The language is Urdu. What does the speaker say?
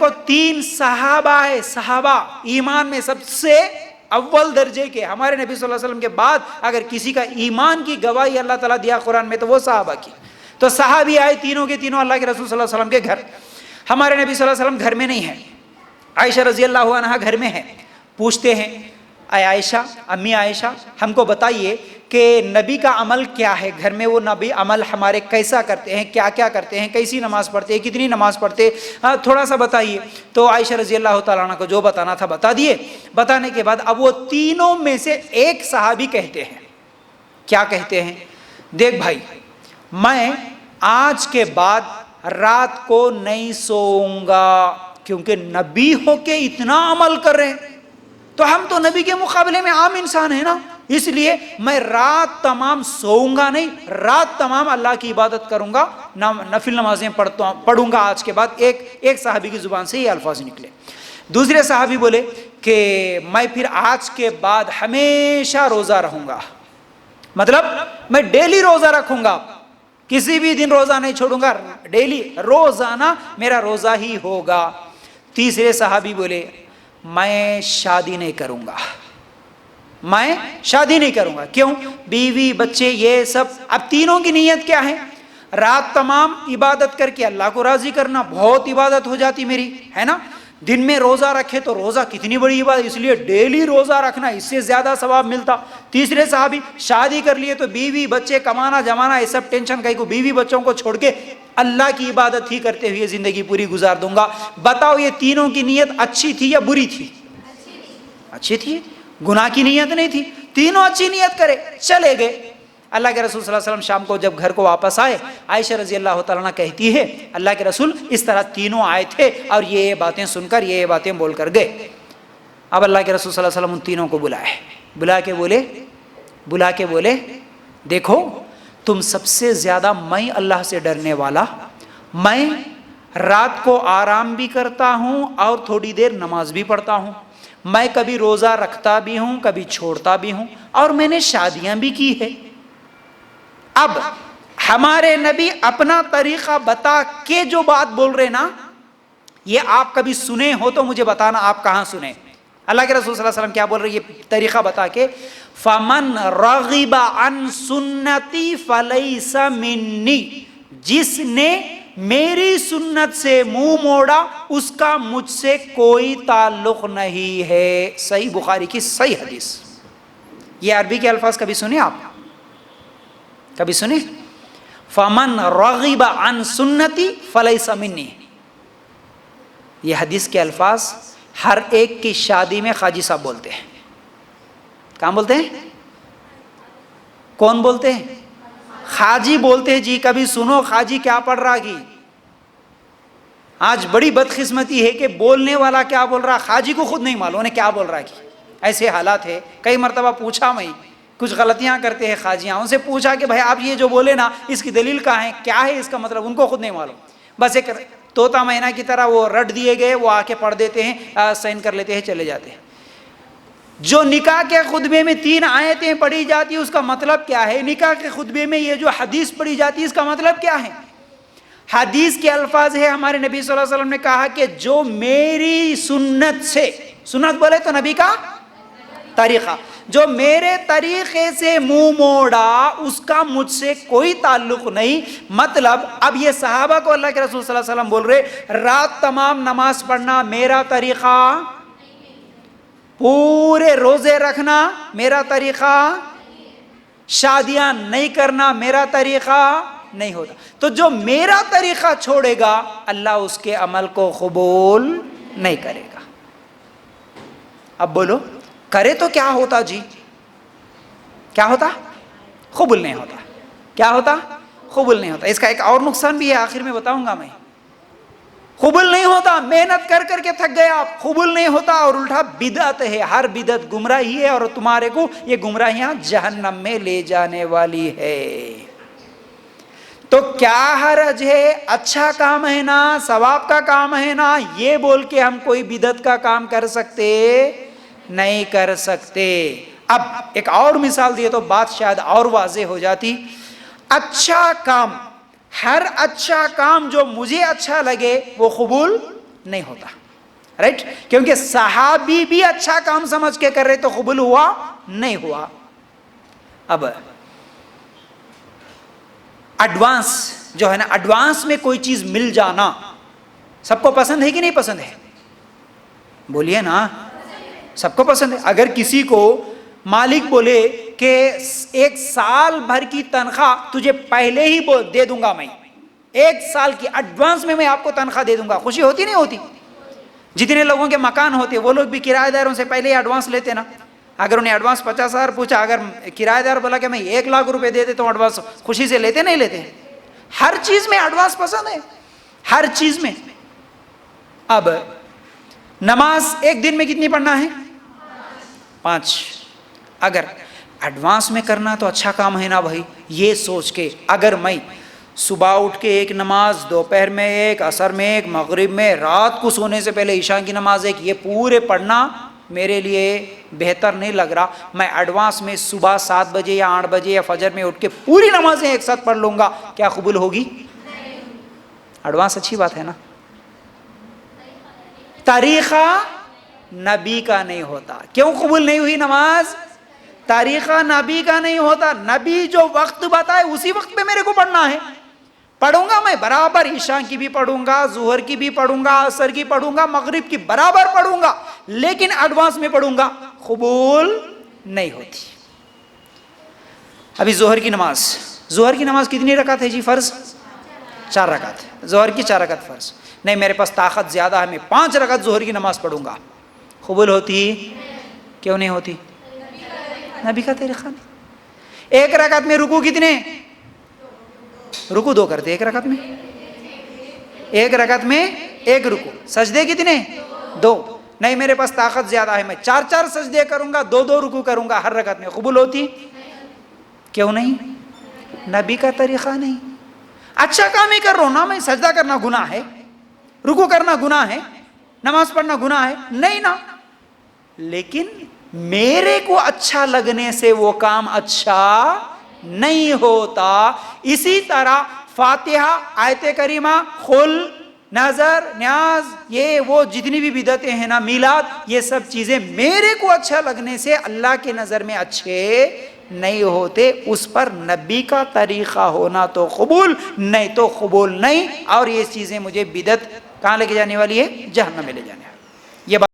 دیکھو 3 صحابہ ہے، صحابہ ایمان میں سب سے اول درجے کے، ہمارے نبی صلی اللہ علیہ وسلم کے بعد اگر کسی کا ایمان کی گواہی اللہ تعالیٰ دیا قرآن میں تو وہ صحابہ کی. تو صحابی آئے تینوں کے تینوں اللہ کے رسول صلی اللہ علیہ وسلم کے گھر. ہمارے نبی صلی اللہ علیہ وسلم گھر میں نہیں ہے، عائشہ رضی اللہ عنہا گھر میں ہے. پوچھتے ہیں اے عائشہ، امی عائشہ ہم کو بتائیے کہ نبی کا عمل کیا ہے گھر میں، وہ نبی عمل ہمارے کیسا کرتے ہیں، کیا کیا کرتے ہیں، کیسی نماز پڑھتے ہیں، کتنی نماز پڑھتے، تھوڑا سا بتائیے. تو عائشہ رضی اللہ تعالیٰ عنہ کو جو بتانا تھا بتا دیے. بتانے کے بعد اب وہ تینوں میں سے ایک صحابی کہتے ہیں، کیا کہتے ہیں؟ دیکھ بھائی، میں آج کے بعد رات کو نہیں سوؤں گا، کیونکہ نبی ہو کے اتنا عمل کر رہے ہیں تو ہم تو نبی کے مقابلے میں عام انسان ہیں نا، اس لیے میں رات تمام سوؤں گا نہیں، رات تمام اللہ کی عبادت کروں گا، نفل نمازیں پڑھوں گا آج کے بعد. ایک صحابی کی زبان سے یہ الفاظ نکلے. دوسرے صحابی بولے کہ میں پھر آج کے بعد ہمیشہ روزہ رہوں گا، مطلب میں ڈیلی روزہ رکھوں گا، کسی بھی دن روزہ نہیں چھوڑوں گا، ڈیلی روزانہ میرا روزہ ہی ہوگا. تیسرے صحابی بولے میں شادی نہیں کروں گا، میں شادی نہیں کروں گا. کیوں؟ بیوی بچے یہ سب. اب تینوں کی نیت کیا ہے؟ رات تمام عبادت کر کے اللہ کو راضی کرنا، بہت عبادت ہو جاتی میری، ہے نا. دن میں روزہ رکھے تو روزہ کتنی بڑی عبادت، اس لیے ڈیلی روزہ رکھنا، اس سے زیادہ ثواب ملتا. تیسرے صحابی شادی کر لیے تو بیوی بچے کمانا جمانا یہ سب ٹینشن کہیں کو، بیوی بچوں کو چھوڑ کے اللہ کی عبادت ہی کرتے ہوئے زندگی پوری گزار دوں گا. بتاؤ یہ تینوں کی نیت اچھی تھی یا بری تھی؟ اچھی تھی، گناہ کی نیت نہیں تھی. تینوں اچھی نیت کرے چلے گئے. اللہ کے رسول صلی اللہ علیہ وسلم شام کو جب گھر کو واپس آئے، عائشہ رضی اللہ تعالیٰ عنہ کہتی ہے اللہ کے رسول اس طرح تینوں آئے تھے اور یہ باتیں سن کر یہ باتیں بول کر گئے. اب اللہ کے رسول صلی اللہ علیہ وسلم ان تینوں کو بلائے، بلا کے بولے دیکھو تم سب سے زیادہ میں اللہ سے ڈرنے والا، میں رات کو آرام بھی کرتا ہوں اور تھوڑی دیر نماز بھی پڑھتا ہوں، میں کبھی روزہ رکھتا بھی ہوں کبھی چھوڑتا بھی ہوں، اور میں نے شادیاں بھی کی ہے. اب ہمارے نبی اپنا طریقہ بتا کے جو بات بول رہے نا، یہ آپ کبھی سنے ہو تو مجھے بتانا آپ کہاں سنے. اللہ کے رسول صلی اللہ علیہ وسلم کیا بول رہے یہ طریقہ بتا کے، فَمَنْ رَغِبَ عَنْ سُنَّتِي فَلَيْسَ مِنِّي، جس نے میری سنت سے منہ موڑا اس کا مجھ سے کوئی تعلق نہیں ہے. صحیح بخاری کی صحیح حدیث. یہ عربی کے الفاظ کبھی سنے آپ؟ کبھی سنے؟ فَمَنْ رَغِبَ عَنْ سُنَّتِي فَلَيْسَ مِنِّي. یہ حدیث کے الفاظ ہر ایک کی شادی میں خاجی صاحب بولتے ہیں. کہاں بولتے ہیں؟ کون بولتے ہیں؟ خاجی بولتے ہیں جی. کبھی سنو خاجی کیا پڑھ رہا کی. آج بڑی بدقسمتی ہے کہ بولنے والا کیا بول رہا خاجی کو خود نہیں معلوم انہیں کیا بول رہا کی. ایسے حالات ہے. کئی مرتبہ پوچھا میں، کچھ غلطیاں کرتے ہیں خاجیاں، ان سے پوچھا کہ بھائی آپ یہ جو بولے نا اس کی دلیل کہاں ہے، کیا ہے اس کا مطلب، ان کو خود نہیں معلوم. بس ایک طوطا مہینہ کی طرح وہ رٹ دیے گئے، وہ آ کے پڑھ دیتے ہیں، سائن کر لیتے ہیں، چلے جاتے ہیں. جو نکاح کے خطبے میں 3 آیتیں پڑھی جاتی اس کا مطلب کیا ہے؟ نکاح کے خطبے میں یہ جو حدیث پڑھی جاتی اس کا مطلب کیا ہے؟ حدیث کے الفاظ ہے ہمارے نبی صلی اللہ علیہ وسلم نے کہا کہ جو میری سنت سے، سنت بولے تو نبی کا طریقہ، جو میرے طریقے سے منہ موڑا اس کا مجھ سے کوئی تعلق نہیں. مطلب اب یہ صحابہ کو اللہ کے رسول صلی اللہ علیہ وسلم بول رہے رات تمام نماز پڑھنا میرا طریقہ، پورے روزے رکھنا میرا طریقہ، شادیاں نہیں کرنا میرا طریقہ نہیں ہوتا. تو جو میرا طریقہ چھوڑے گا اللہ اس کے عمل کو قبول نہیں کرے گا. اب بولو کرے تو کیا ہوتا جی؟ کیا ہوتا؟ قبول نہیں ہوتا. کیا ہوتا؟ قبول نہیں ہوتا. اس کا ایک اور نقصان بھی ہے، آخر میں بتاؤں گا میں. قبول نہیں ہوتا، محنت کر کر کے تھک گئے آپ، قبول نہیں ہوتا، اور الٹا بدعت ہے. ہر بدعت گمراہی ہے اور تمہارے کو یہ گمراہیاں جہنم میں لے جانے والی ہے. تو کیا حرج ہے؟ اچھا کام ہے نا، ثواب کا کام ہے نا، یہ بول کے ہم کوئی بدعت کا کام کر سکتے نہیں کر سکتے. اب ایک اور مثال دیے تو بات شاید اور واضح ہو جاتی. اچھا کام، ہر اچھا کام جو مجھے اچھا لگے وہ قبول نہیں ہوتا. رائٹ, کیونکہ صحابی بھی اچھا کام سمجھ کے کر رہے تو قبول ہوا نہیں ہوا. اب ایڈوانس جو ہے نا, ایڈوانس میں کوئی چیز مل جانا سب کو پسند ہے کہ نہیں پسند ہے؟ بولیے نا, سب کو پسند ہے. اگر کسی کو مالک بولے کہ 1 سال بھر کی تنخواہ تجھے پہلے ہی دے دوں گا, میں 1 سال کی ایڈوانس میں آپ کو تنخواہ دے دوں گا, خوشی ہوتی نہیں ہوتی؟ جتنے لوگوں کے مکان ہوتے وہ لوگ بھی کرایہ داروں سے پہلے ہی ایڈوانس لیتے نا. اگر انہیں ایڈوانس 50,000 پوچھا, اگر کرایہ دار بولا کہ میں 1 لاکھ روپے دے دیتا ہوں ایڈوانس, خوشی سے لیتے نہیں لیتے؟ ہر چیز میں ایڈوانس پسند ہے, ہر چیز میں. اب نماز ایک دن میں کتنی پڑھنا ہے؟ 5. اگر ایڈوانس میں کرنا تو اچھا کام ہے نا بھائی. یہ سوچ کے اگر میں صبح اٹھ کے ایک نماز, دوپہر میں ایک, عصر میں ایک, مغرب میں, رات کو سونے سے پہلے عشاء کی نماز ایک, یہ پورے پڑھنا میرے لیے بہتر نہیں لگ رہا. میں ایڈوانس میں صبح 7 بجے یا 8 بجے یا فجر میں اٹھ کے پوری نمازیں ایک ساتھ پڑھ لوں گا, کیا قبول ہوگی؟ ایڈوانس اچھی بات ہے نا. طریقہ نبی کا نہیں ہوتا. کیوں قبول نہیں ہوئی نماز؟ طریقہ نبی کا نہیں ہوتا. نبی جو وقت بتائے اسی وقت پہ میرے کو پڑھنا ہے. پڑھوں گا میں برابر, عشاء کی بھی پڑھوں گا, ظہر کی بھی پڑھوں گا, عصر کی پڑھوں گا, مغرب کی برابر پڑھوں گا, لیکن ایڈوانس میں پڑھوں گا, قبول نہیں ہوتی. ابھی ظہر کی نماز کتنی رکعت ہے جی فرض؟ 4 رکعت. ظہر کی 4 رکعت فرض. نہیں میرے پاس طاقت زیادہ ہے, میں 5 رکعت ظہر کی نماز پڑھوں گا, قبول ہوتی؟ کیوں نہیں ہوتی؟ نبی کا طریقہ نہیں. 1 رکعت میں رکوع کتنے؟ رکوع 2 کرتے 1 رکعت میں. 1 رکعت میں 1 رکوع. سجدے کتنے؟ 2. نہیں میرے پاس طاقت زیادہ ہے, میں 4 سجدے کروں گا, 2 رکوع کروں گا ہر رکعت میں, قبول ہوتی؟ کیوں نہیں؟ نبی کا طریقہ نہیں. اچھا کام ہی کر رہا ہوں نا میں, سجدہ کرنا گناہ ہے, رکوع کرنا گناہ ہے, نماز پڑھنا گناہ ہے نہیں نا, لیکن میرے کو اچھا لگنے سے وہ کام اچھا نہیں ہوتا. اسی طرح فاتحہ, آیت کریمہ, خل, نظر, نیاز, یہ وہ جتنی بھی بدعتیں ہیں نا, میلاد, یہ سب چیزیں میرے کو اچھا لگنے سے اللہ کے نظر میں اچھے نہیں ہوتے. اس پر نبی کا طریقہ ہونا تو قبول, نہیں تو قبول نہیں. اور یہ چیزیں مجھے بدعت کہاں لے کے جانے والی ہے؟ جہنم میں لے جانے والی.